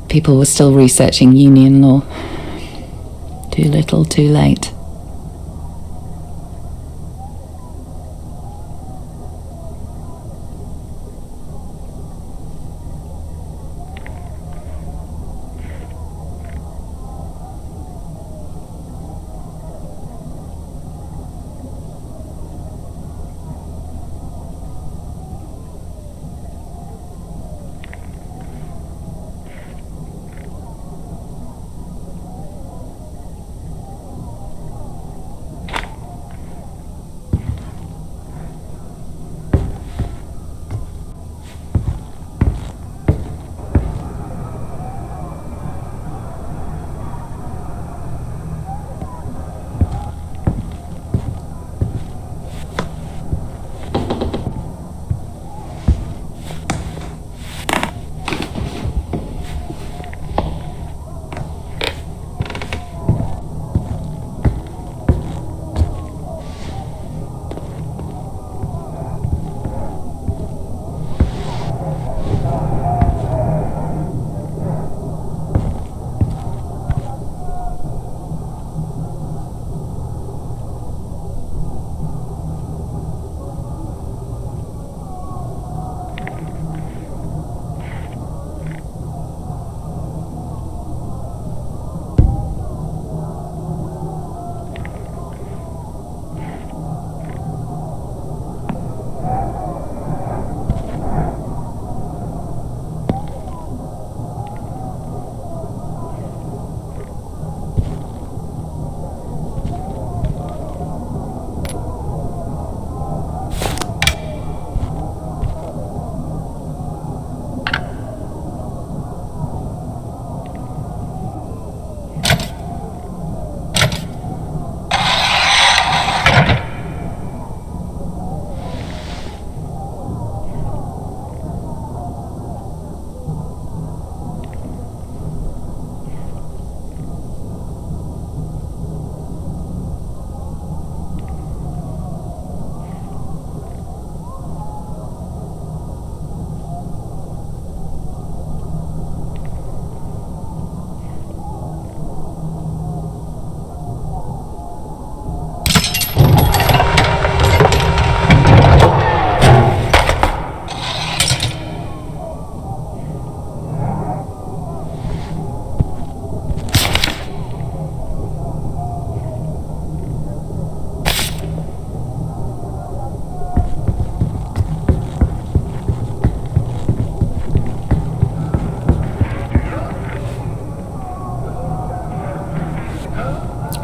People were still researching union law. Too little, too late.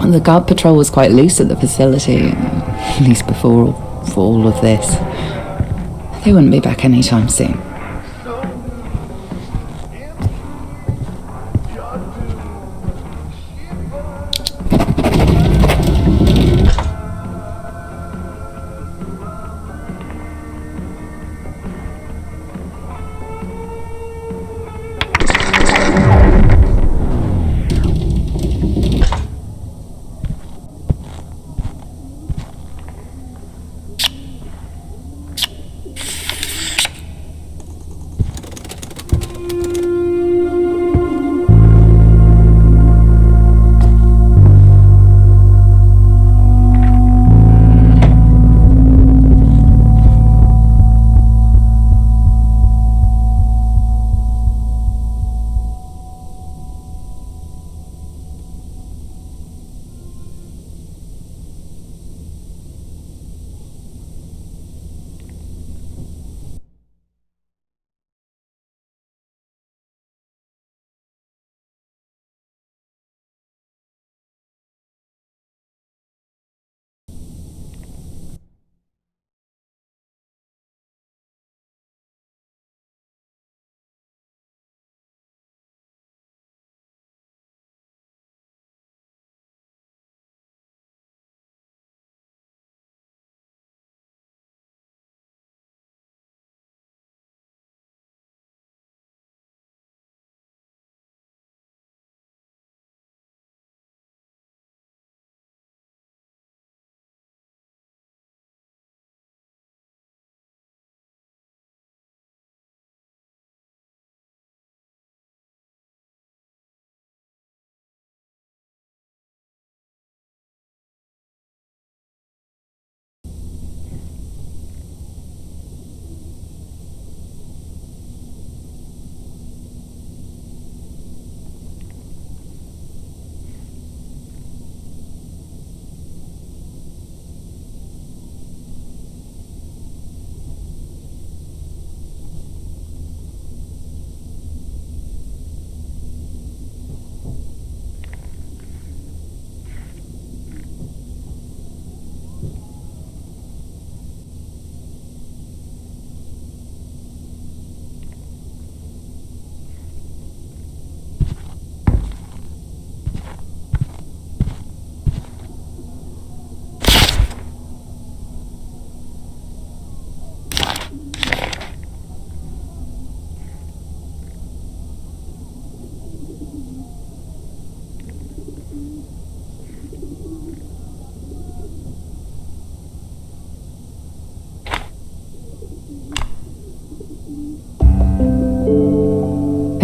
The guard patrol was quite loose at the facility, at least before all of this. They wouldn't be back anytime soon.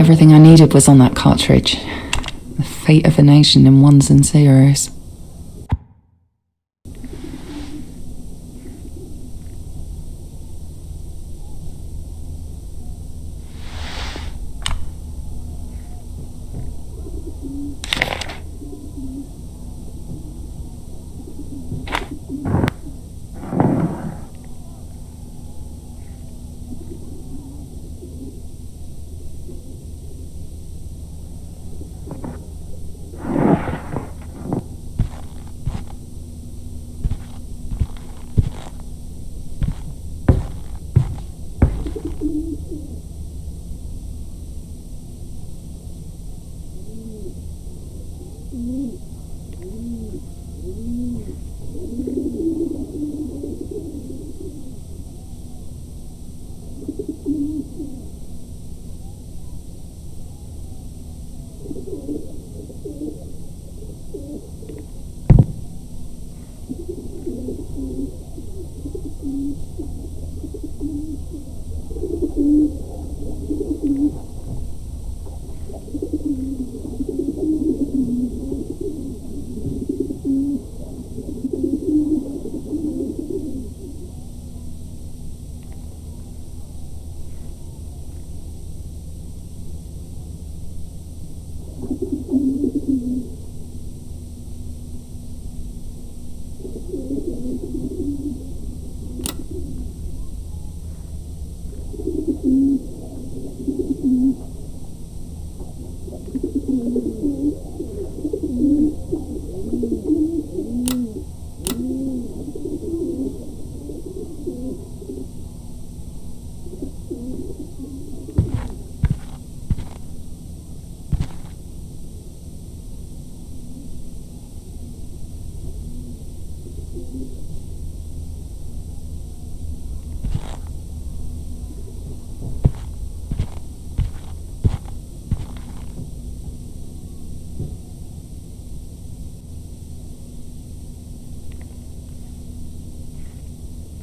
Everything I needed was on that cartridge. The fate of a nation in ones and zeros.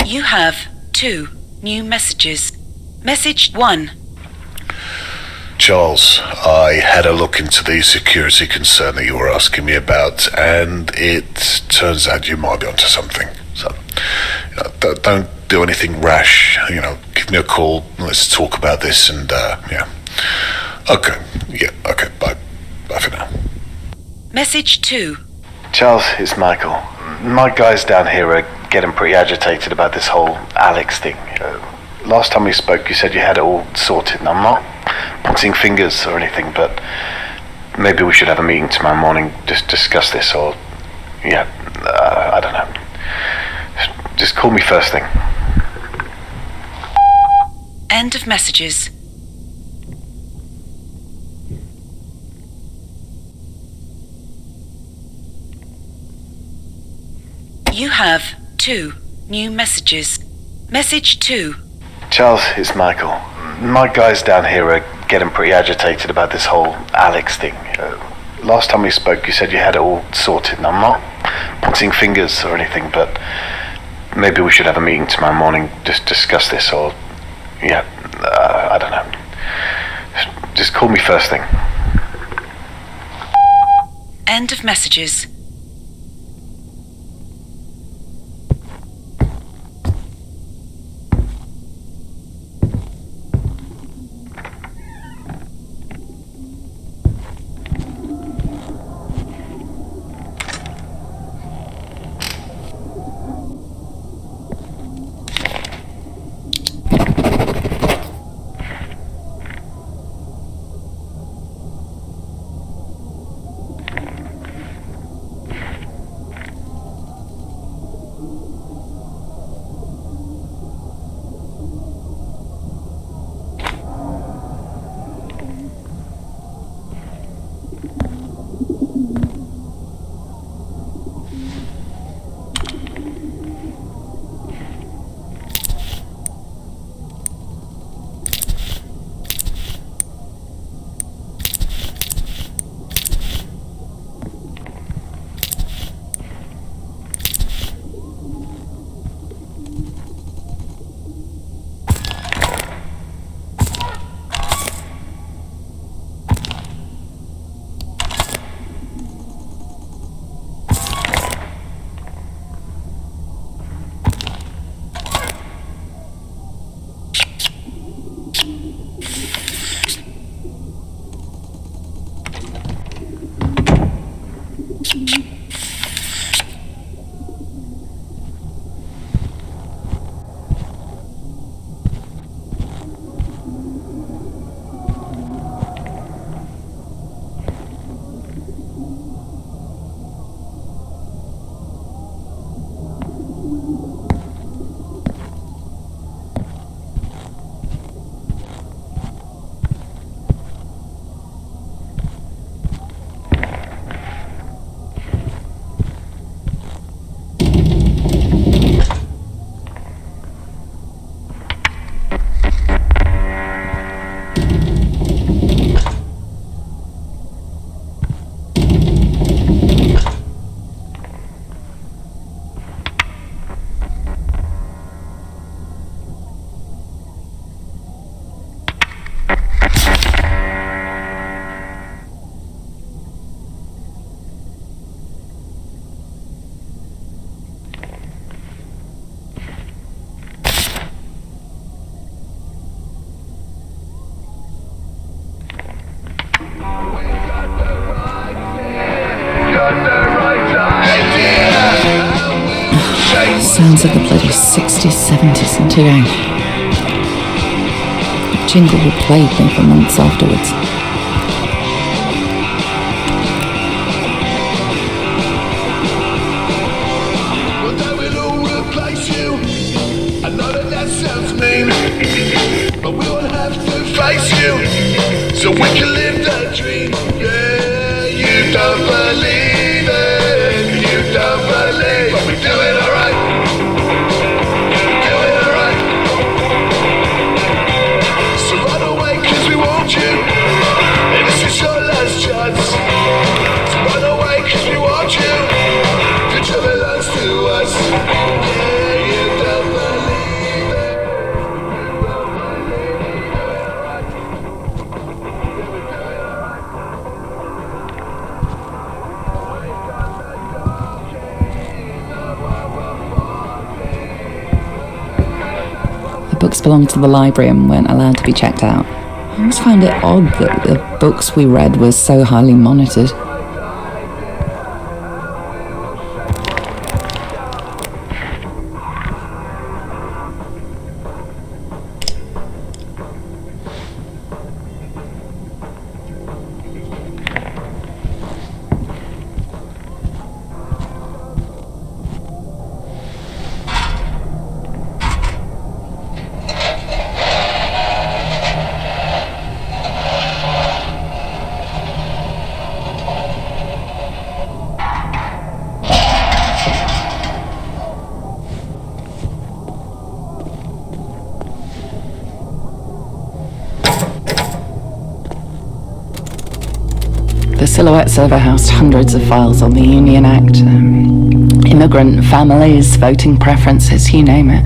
You have 2 new messages. Message 1. Charles, I had a look into the security concern that you were asking me about, and it turns out you might be onto something. So, don't do anything rash. Give me a call. Let's talk about this, and yeah. Okay. Yeah. Okay. Bye. Bye for now. Message 2. Charles, it's Michael. My guys down here are getting pretty agitated about this whole Alex thing. Last time we spoke, you said you had it all sorted, and I'm not pointing fingers or anything, but maybe we should have a meeting tomorrow morning, just discuss this, or, yeah, I don't know. Just call me first thing. End of messages. You have 2 new messages. Message 2. Charles, it's Michael. My guys down here are getting pretty agitated about this whole Alex thing. Last time we spoke, you said you had it all sorted, and I'm not pointing fingers or anything, but maybe we should have a meeting tomorrow morning, just discuss this, or, yeah, I don't know. Just call me first thing. End of messages. Sounds of the bloody 60s, 70s and again. The jingle would plague me for months afterwards. Well, they will all replace you. I know that sounds mean, but we will have to face you, so we can live the dream. Yeah, you don't believe it, you don't believe, but we do it alright. Do it alright. So run away 'cause we want you, and this is your last chance. So run away 'cause we want you. Future belongs to us. Yeah, you don't believe it. The books belonged to the library and weren't allowed to be checked out. I always found it odd that the books we read were so highly monitored. The silhouette server housed hundreds of files on the Union Act, immigrant families, voting preferences, you name it.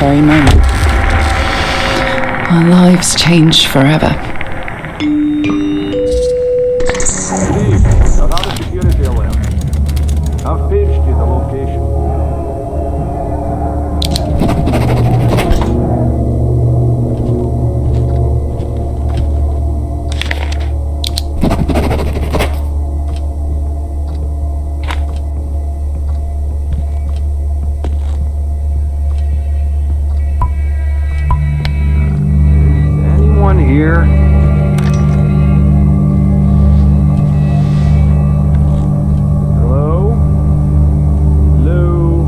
very moment. Our lives changed forever. Steve, I've had a security alert. I've paged you the location. Anyone here? Hello? Hello?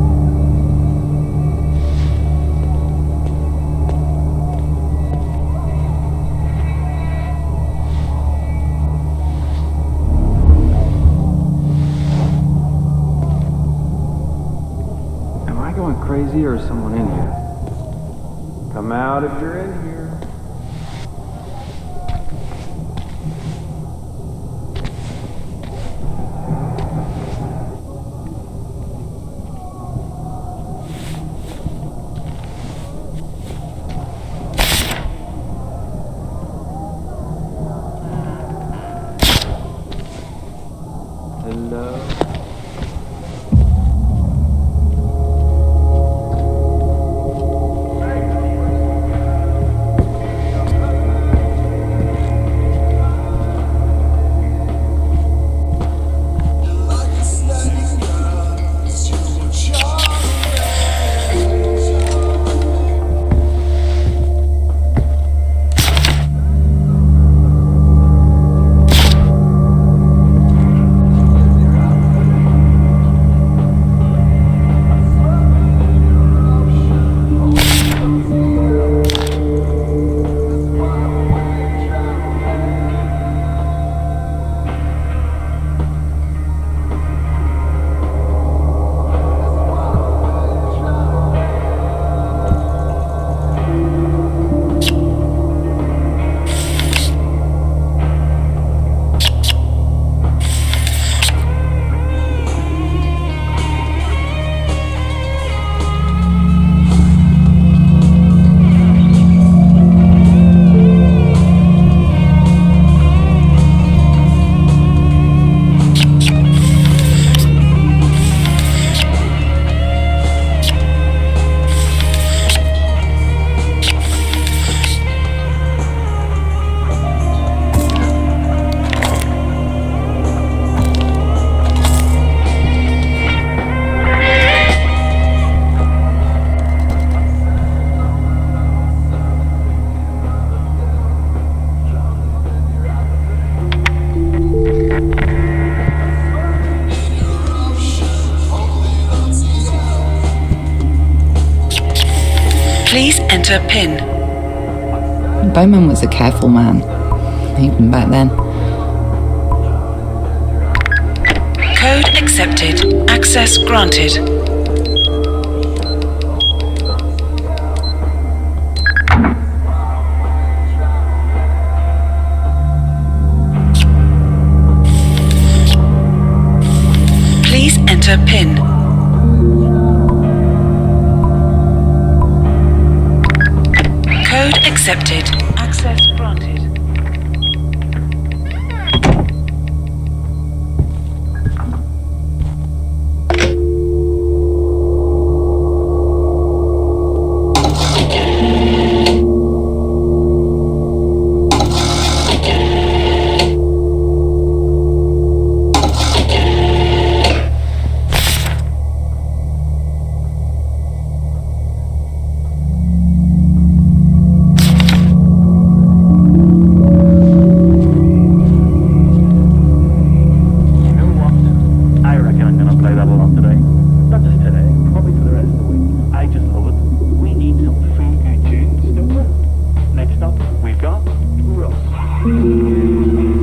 Am I going crazy or is someone in here? Come out if you're in here. Hello? Please enter PIN. Bowman was a careful man, even back then. Code accepted. Access granted. Please enter PIN. Code accepted. Access granted.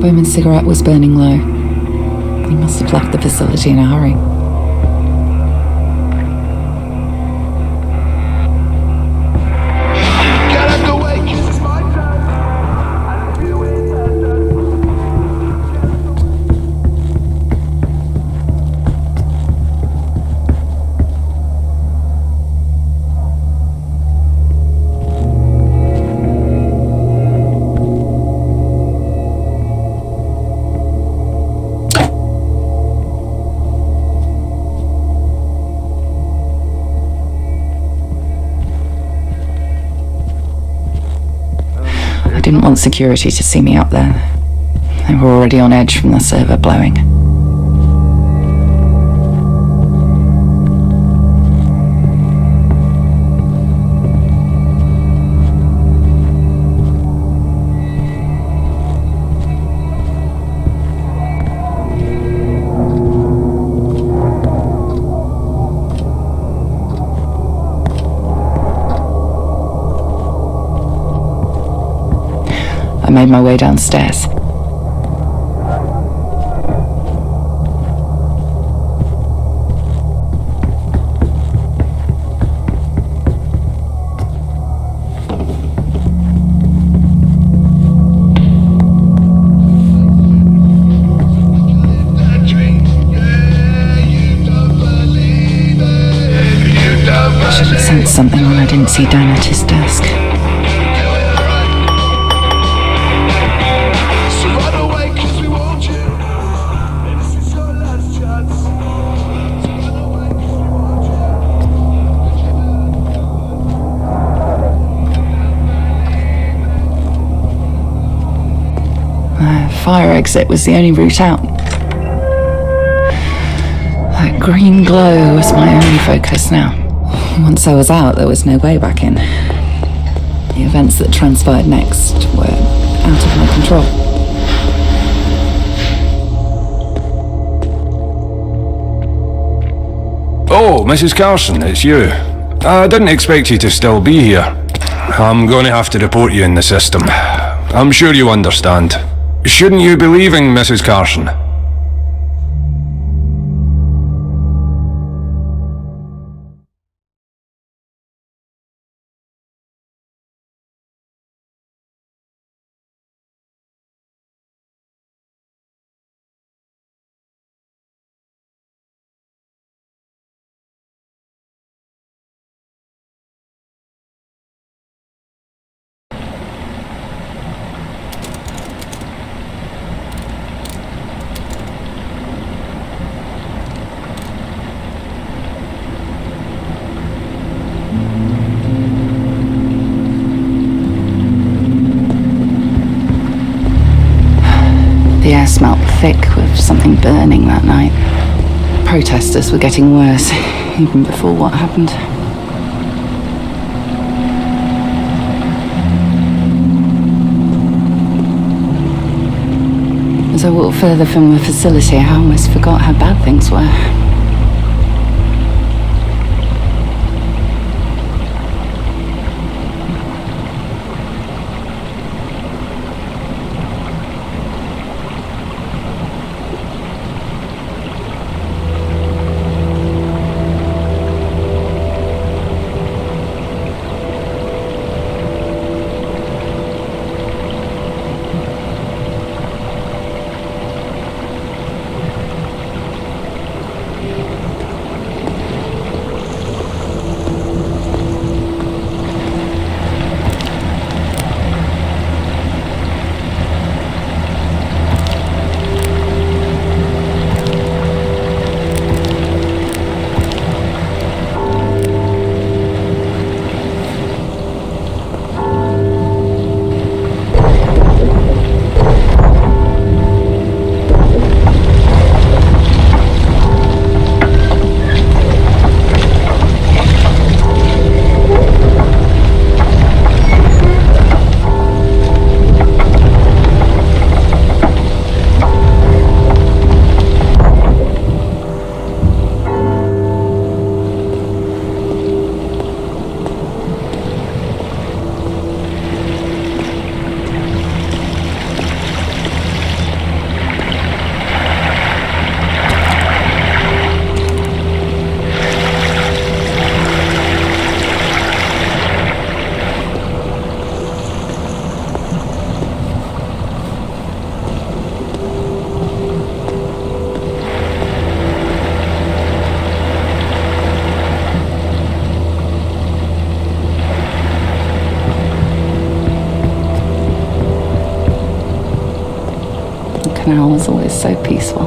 Bowman's cigarette was burning low. He must have left the facility in a hurry. Get out the way, 'cause it's my turn. I feel it. want security to see me up there. They were already on edge from the server blowing. I made my way downstairs. I should have sent something when I didn't see Dan at his desk. Fire exit was the only route out. That green glow was my only focus now. Once I was out, there was no way back in. The events that transpired next were out of my control. Oh, Mrs. Carson, it's you. I didn't expect you to still be here. I'm going to have to report you in the system. I'm sure you understand. Shouldn't you be leaving, Mrs. Carson? The air smelt thick with something burning that night. Protesters were getting worse, even before what happened. As I walked further from the facility, I almost forgot how bad things were. The canal was always so peaceful.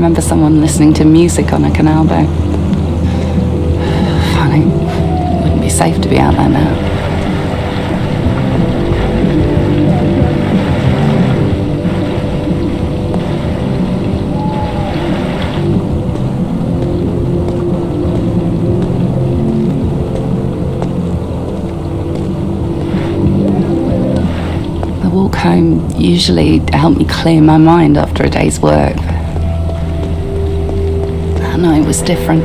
remember someone listening to music on a canal boat. Funny. Wouldn't be safe to be out there now. The walk home usually helped me clear my mind after a day's work. That night was different.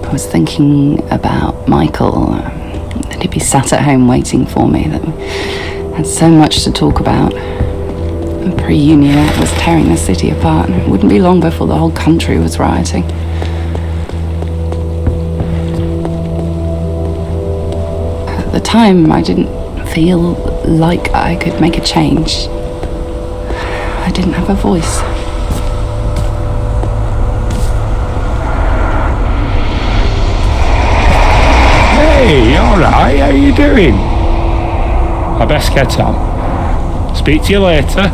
I was thinking about Michael, that he'd be sat at home waiting for me, that we had so much to talk about. The pre-uni was tearing the city apart, and it wouldn't be long before the whole country was rioting. At the time, I didn't feel like I could make a change. I didn't have a voice. Hey, alright, how you doing? I best get on. Speak to you later.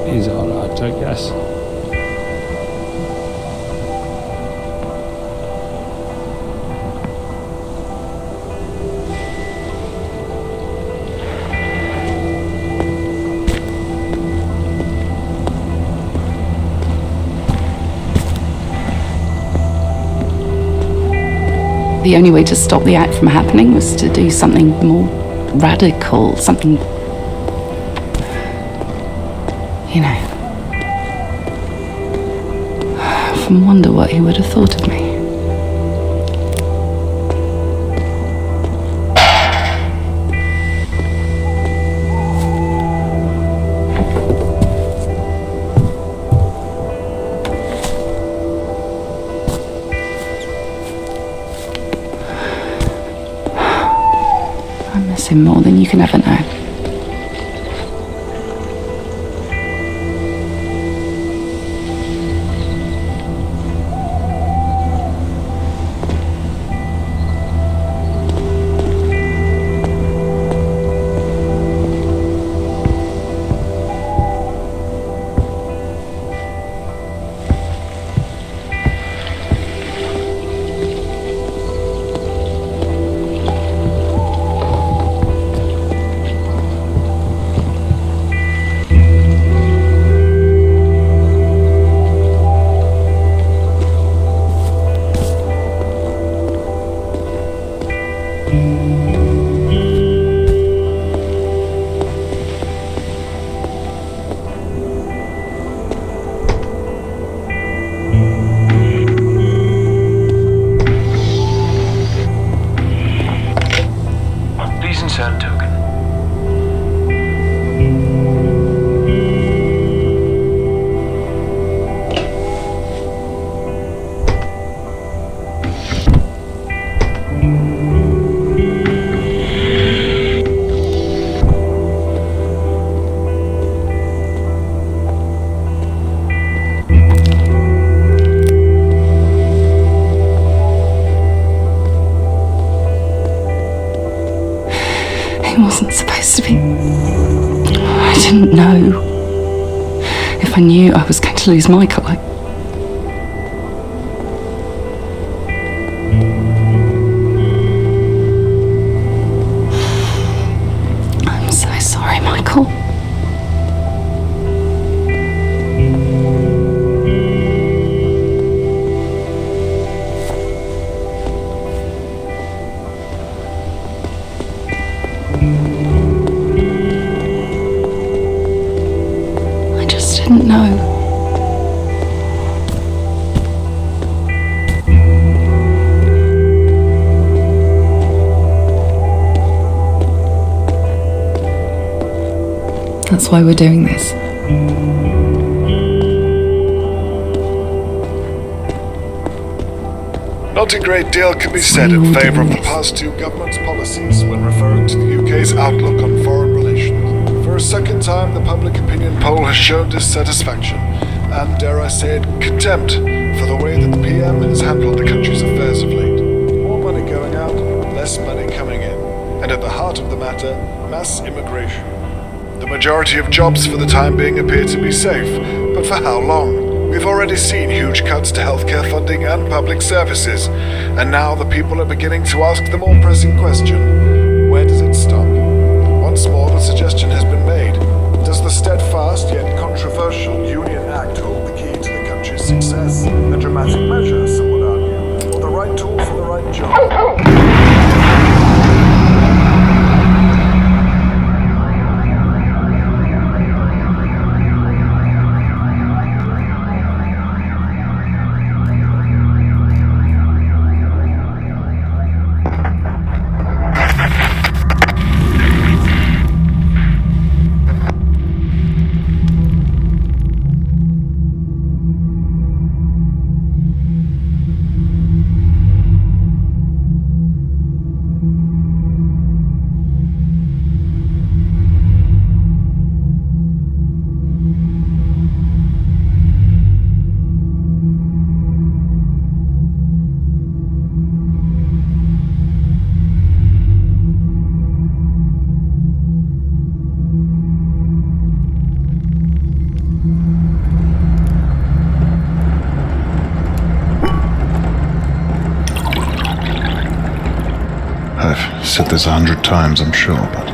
He's alright, I guess. The only way to stop the act from happening was to do something more radical, something, you know. I often wonder what he would have thought of me. I miss him more than you can ever know. Insert token. It wasn't supposed to be. I didn't know. If I knew I was going to lose Michael, I'm so sorry, Michael. I just didn't know. That's why we're doing this. Not a great deal can be said in favour of the past two governments' policies when referring to the UK's outlook on foreign relations. For a second time, the public opinion poll has shown dissatisfaction, and dare I say it, contempt for the way that the PM has handled the country's affairs of late. More money going out, less money coming in, and at the heart of the matter, mass immigration. The majority of jobs for the time being appear to be safe, but for how long? We've already seen huge cuts to healthcare funding and public services, and now the people are beginning to ask the more pressing question: where does it stop? Once more, the suggestion has been made. Does the steadfast yet controversial Union Act hold the key to the country's success? A dramatic measure, some would argue, or the right tool for the right job? I've said this 100 times, I'm sure, but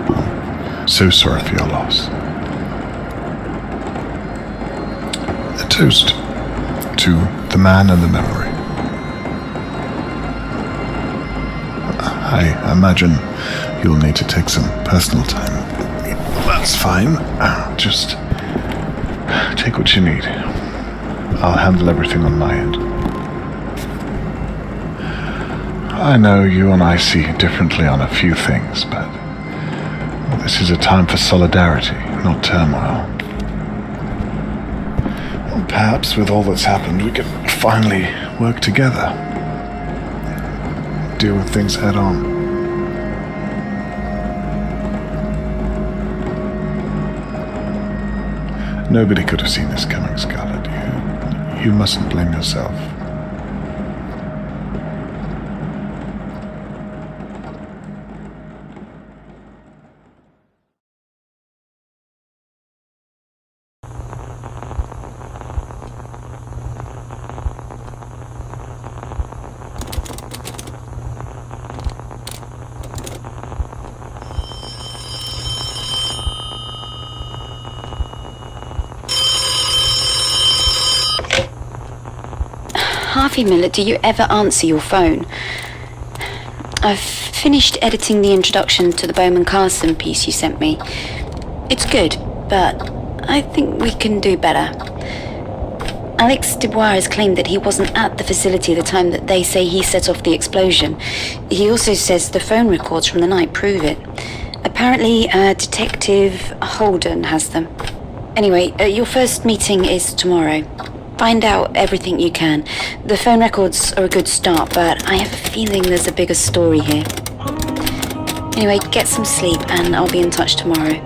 I'm so sorry for your loss. A toast to the man and the memory. I imagine you'll need to take some personal time. That's fine. Just take what you need. I'll handle everything on my end. I know you and I see differently on a few things, but this is a time for solidarity, not turmoil. Well, perhaps with all that's happened, we can finally work together. Deal with things head on. Nobody could have seen this coming, Scarlett. You mustn't blame yourself. Harvey Miller, do you ever answer your phone? I've finished editing the introduction to the Bowman Carson piece you sent me. It's good, but I think we can do better. Alex Dubois has claimed that he wasn't at the facility at the time that they say he set off the explosion. He also says the phone records from the night prove it. Apparently, Detective Holden has them. Anyway, your first meeting is tomorrow. Find out everything you can. The phone records are a good start, but I have a feeling there's a bigger story here. Anyway, get some sleep and I'll be in touch tomorrow.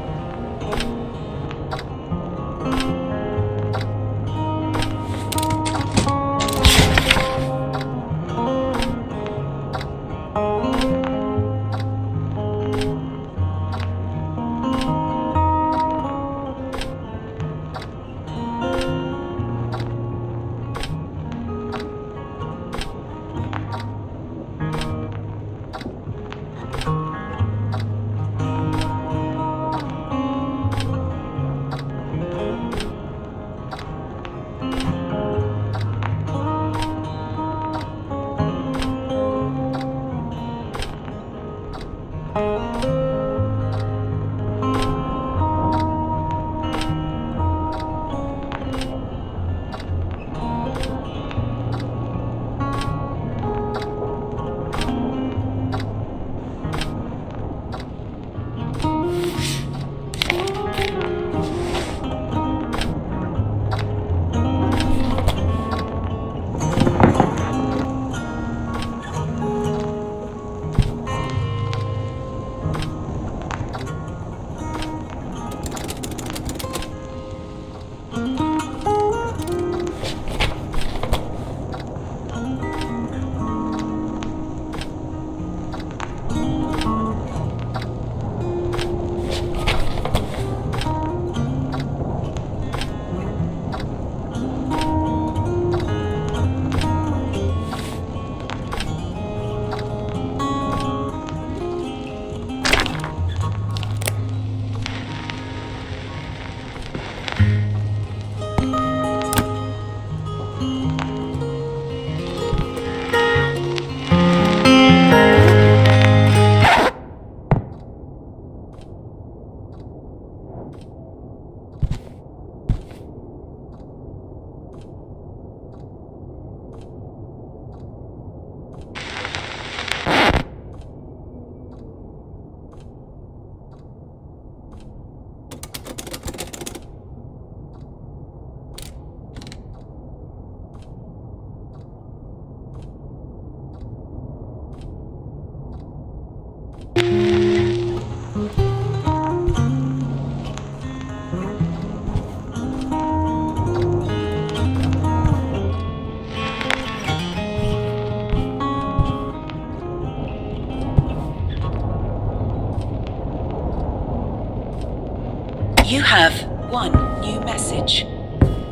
have one new message.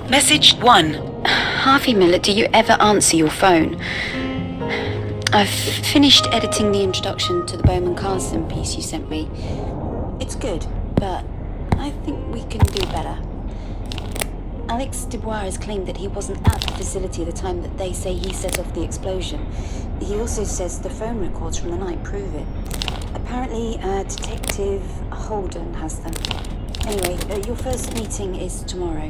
Message 1. Harvey Miller, do you ever answer your phone? I've finished editing the introduction to the Bowman Carson piece you sent me. It's good, but I think we can do better. Alex Dubois has claimed that he wasn't at the facility at the time that they say he set off the explosion. He also says the phone records from the night prove it. Apparently, Detective Holden has them. Anyway, your first meeting is tomorrow.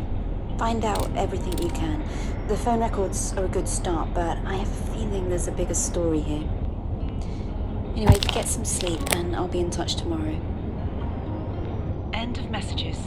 Find out everything you can. The phone records are a good start, but I have a feeling there's a bigger story here. Anyway, get some sleep and I'll be in touch tomorrow. End of messages.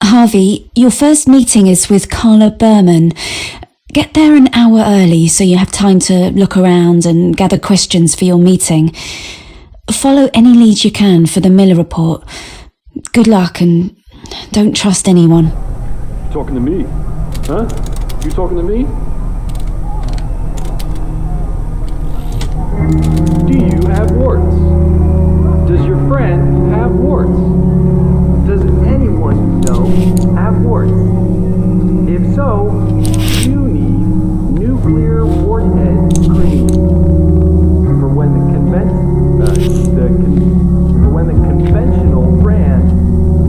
Harvey, your first meeting is with Carla Berman. Get there an hour early so you have time to look around and gather questions for your meeting. Follow any leads you can for the Miller report. Good luck and don't trust anyone. Talking to me? Huh? You talking to me? Do you have warts? Does your friend have warts? Does anyone you know have warts? If so, you need nuclear warthead cream. For when the conventional brand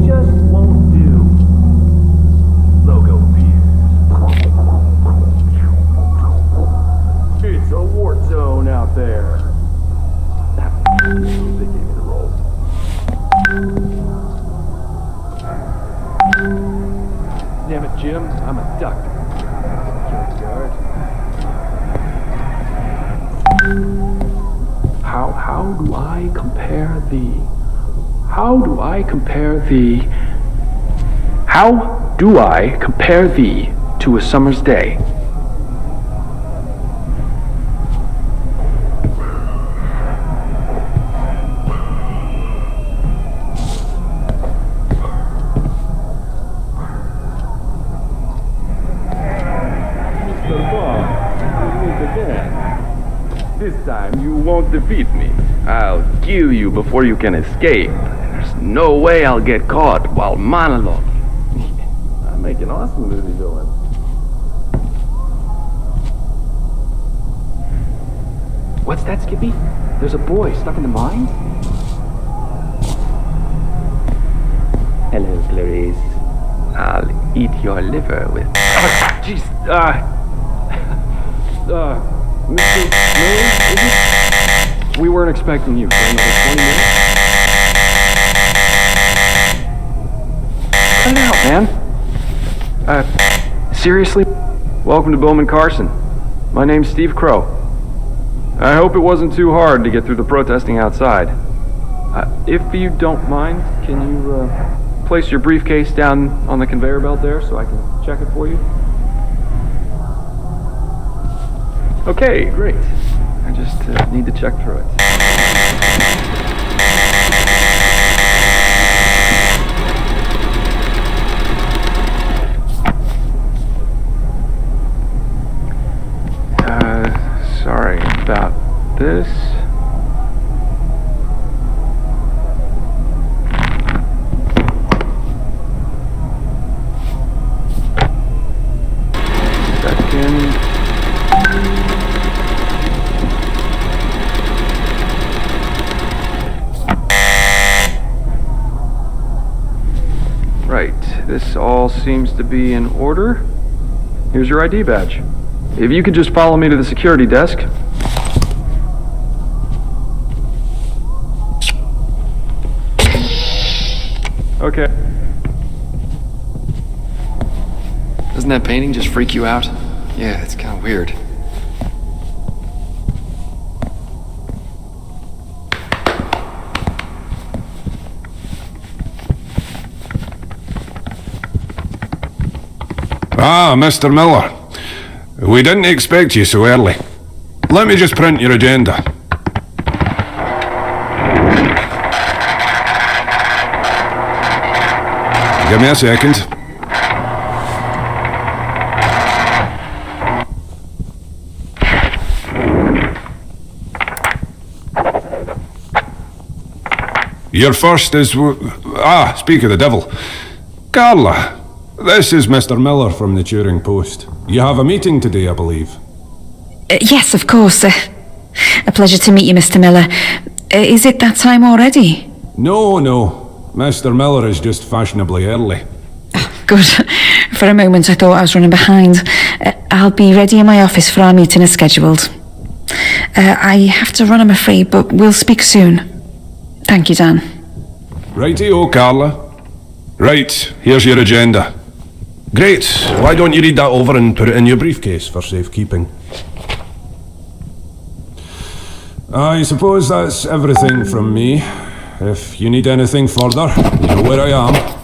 just won't do. Logo appears. It's a wart zone out there. They gave me the roll. Damn it, Jim. I'm a doctor. Security guard. How do I compare thee to a summer's day? This time you won't defeat me. I'll kill you before you can escape. There's no way I'll get caught while monologuing. I make an awesome movie villain. What's that, Skippy? There's a boy stuck in the mine? Hello, Clarice. I'll eat your liver with... Oh, jeez. Mr. Miller, is it? We weren't expecting you for another 20 minutes. Cut it out, man. Seriously? Welcome to Bowman Carson. My name's Steve Crow. I hope it wasn't too hard to get through the protesting outside. If you don't mind, can you place your briefcase down on the conveyor belt there so I can check it for you? Okay, great. I just need to check through it. Sorry about this. Right, this all seems to be in order. Here's your ID badge. If you could just follow me to the security desk. Okay. Doesn't that painting just freak you out? Yeah, it's kind of weird. Ah, Mr. Miller. We didn't expect you so early. Let me just print your agenda. Give me a second. Your first is... speak of the devil. Carla, this is Mr. Miller from the Turing Post. You have a meeting today, I believe. Yes, of course. A pleasure to meet you, Mr. Miller. Is it that time already? No. Mr. Miller is just fashionably early. Good. For a moment, I thought I was running behind. I'll be ready in my office for our meeting as scheduled. I have to run, I'm afraid, but we'll speak soon. Thank you, Dan. Righty-o, Carla. Right, here's your agenda. Great. Why don't you read that over and put it in your briefcase for safekeeping? I suppose that's everything from me. If you need anything further, you know where I am.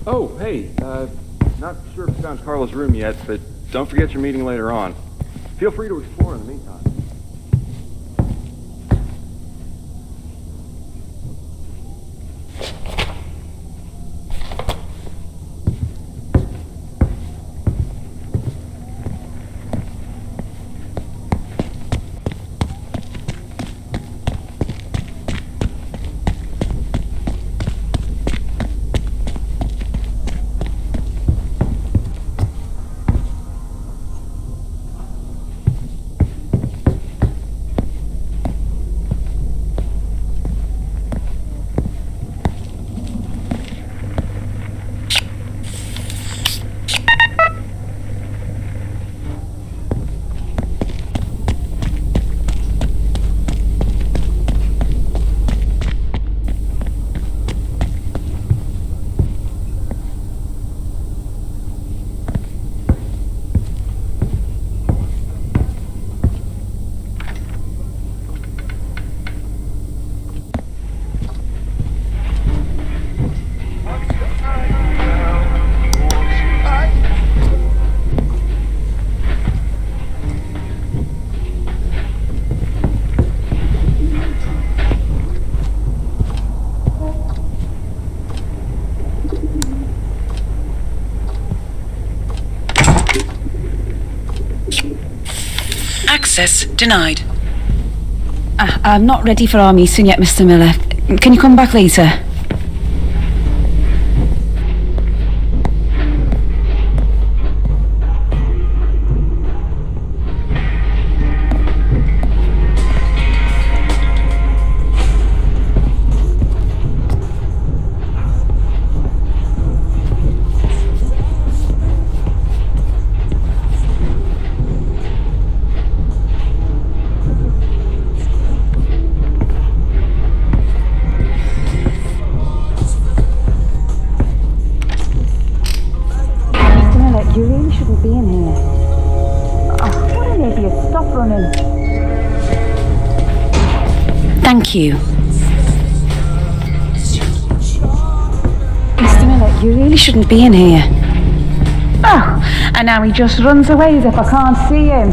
Oh, hey, not sure if you found Carla's room yet, but don't forget your meeting later on. Feel free to explore in the meantime. Access denied. I'm not ready for our meeting yet, Mr. Miller. Can you come back later? You really shouldn't be in here. Oh, what an idiot. stop running. Thank you. Mr. Miller, you really shouldn't be in here. Oh, and now he just runs away as if I can't see him.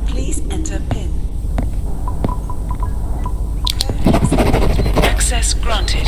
Please enter PIN. Access granted.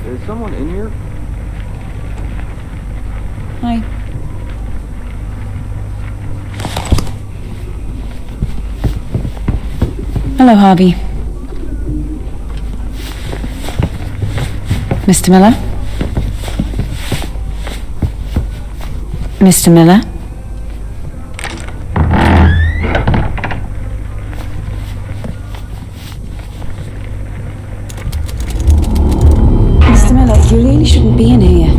Is someone in here? Hi. Hello, Harvey. Mr. Miller? Mr. Miller? Mr. Miller, you really shouldn't be in here.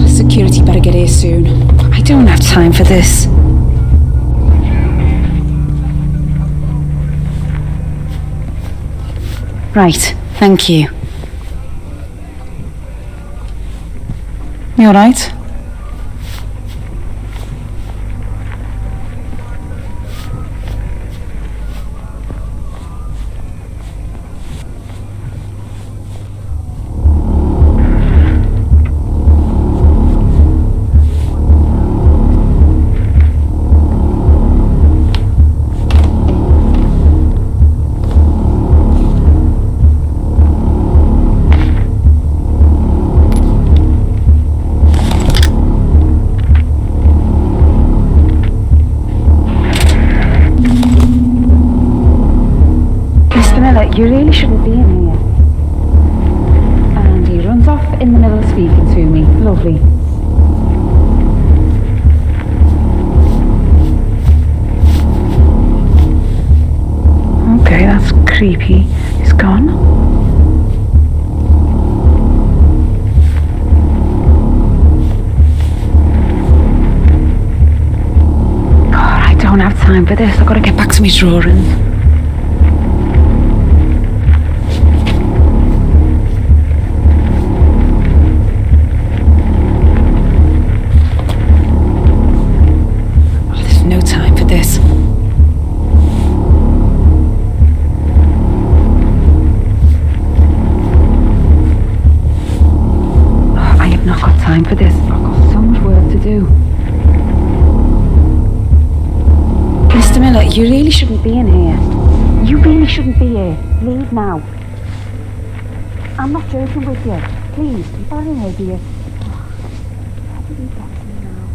Security better get here soon. I don't have time for this. Right, thank you. You alright? You really shouldn't be in here. And he runs off in the middle of speaking to me. Lovely. Okay, that's creepy. He's gone. God, I don't have time for this. I've got to get back to my drawings. You really shouldn't be in here. You really shouldn't be here. Leave now. I'm not joking with you. Please, you're an idiot. How did you get to me now?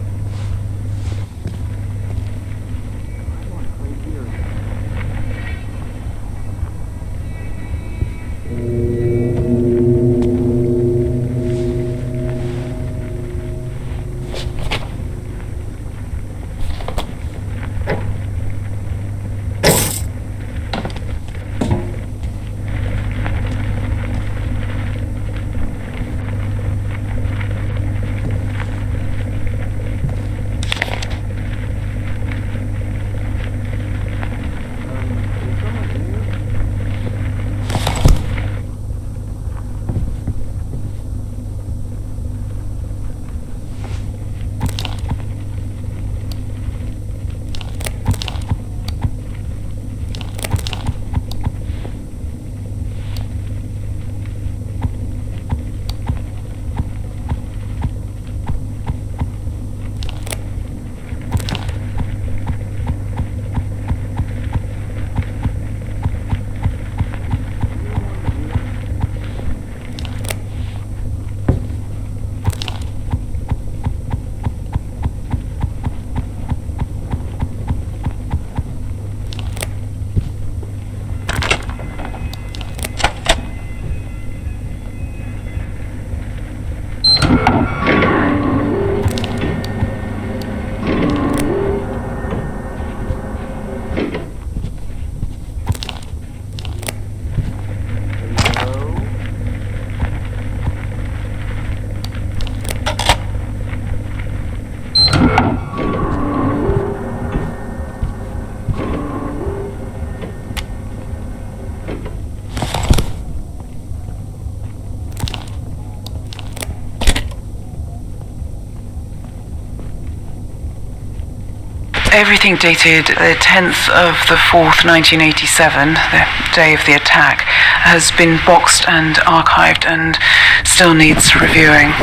Everything dated the 10th of the 4th, 1987, the day of the attack, has been boxed and archived and still needs reviewing.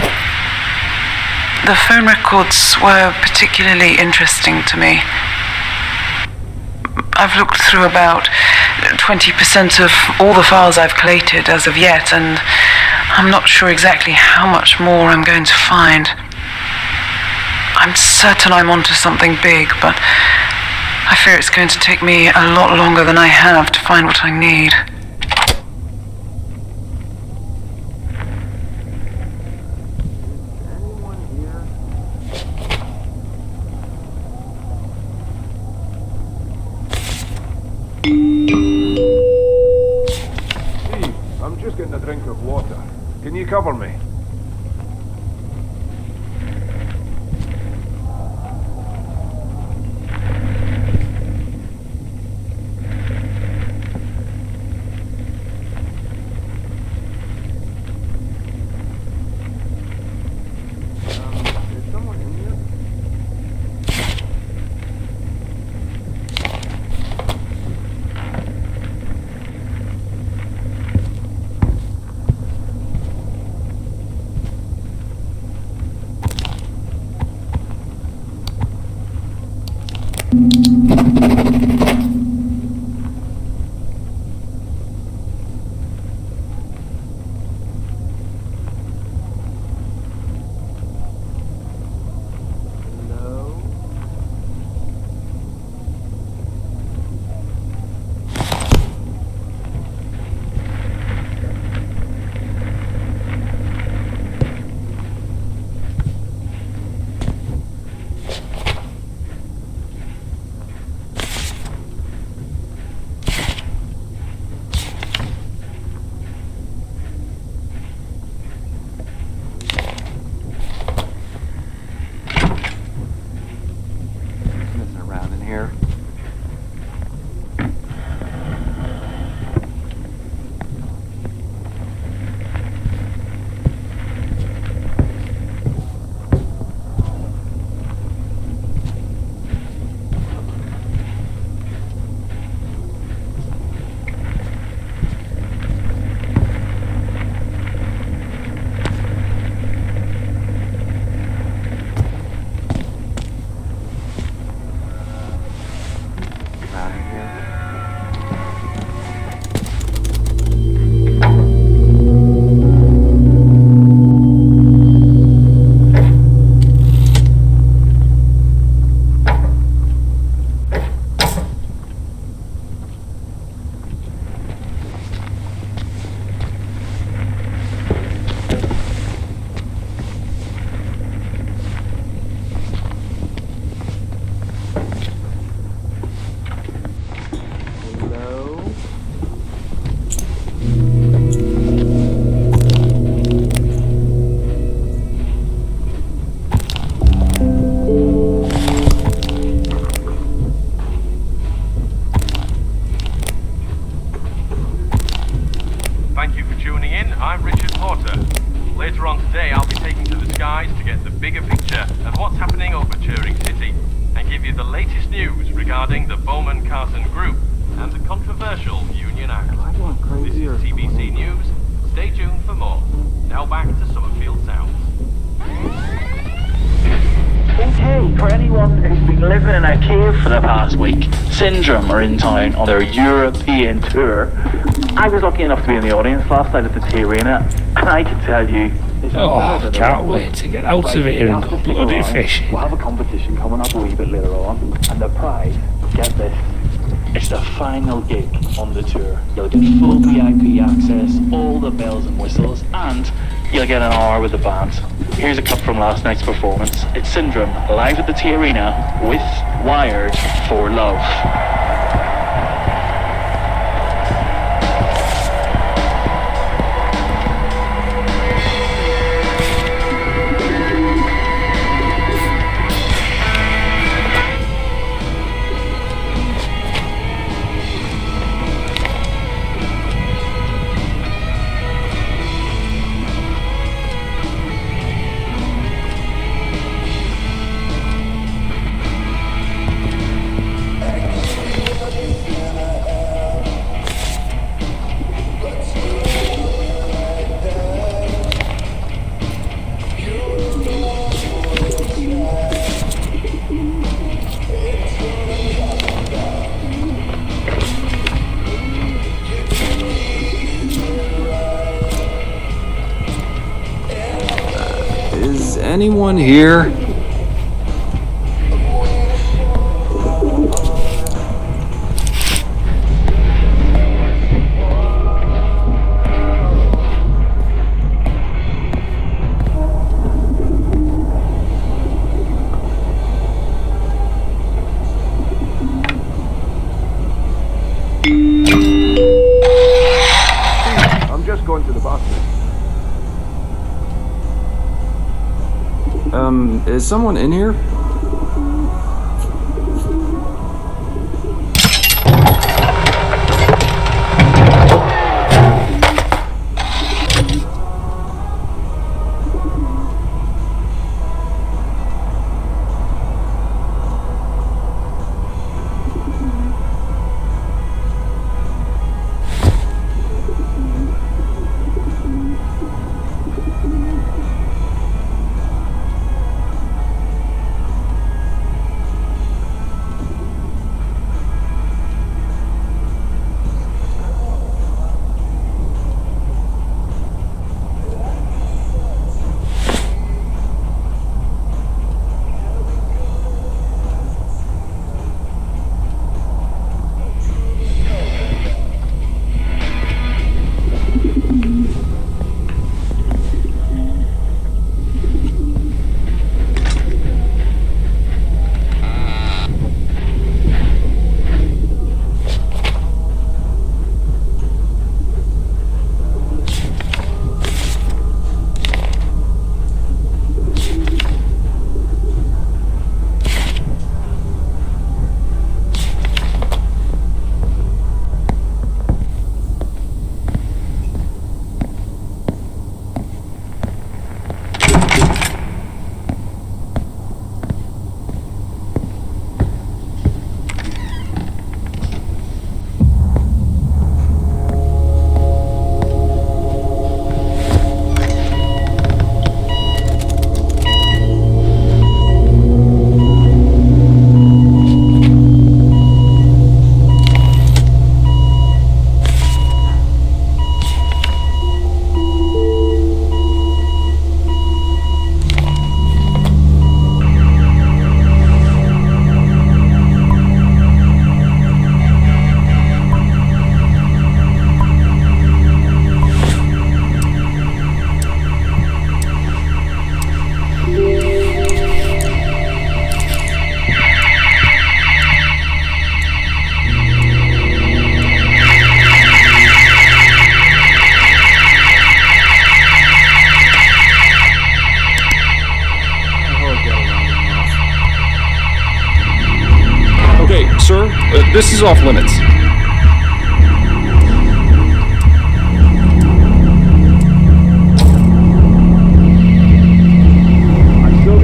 The phone records were particularly interesting to me. I've looked through about 20% of all the files I've collated as of yet, and I'm not sure exactly how much more I'm going to find. I'm certain I'm onto something big, but I fear it's going to take me a lot longer than I have to find what I need. Steve, I'm just getting a drink of water. Can you cover me? bigger picture of what's happening over Turing City and give you the latest news regarding the Bowman-Carson Group and the controversial Union Act. This is TBC News. Stay tuned for more. Now back to Summerfield Sounds. Okay, for anyone who's been living in a cave for the past week, Syndrome are in town on their European tour. I was lucky enough to be in the audience last night at the T Arena, and I can tell you... Oh, can't wait to get out of here and go bloody fishing. We'll have a competition coming up a wee bit later on, and the prize, get this, it's the final gig on the tour. You'll get full VIP access, all the bells and whistles, and you'll get an hour with the band. Here's a cut from last night's performance. It's Syndrome, live at the T Arena with Wired for Love. Is anyone here? I'm just going to the bathroom. Is someone in here? Sir, this is off limits. I'm still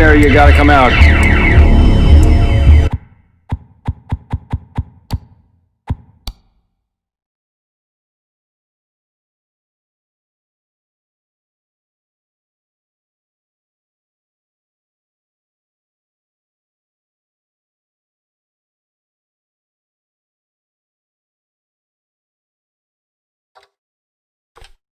there, you gotta come out.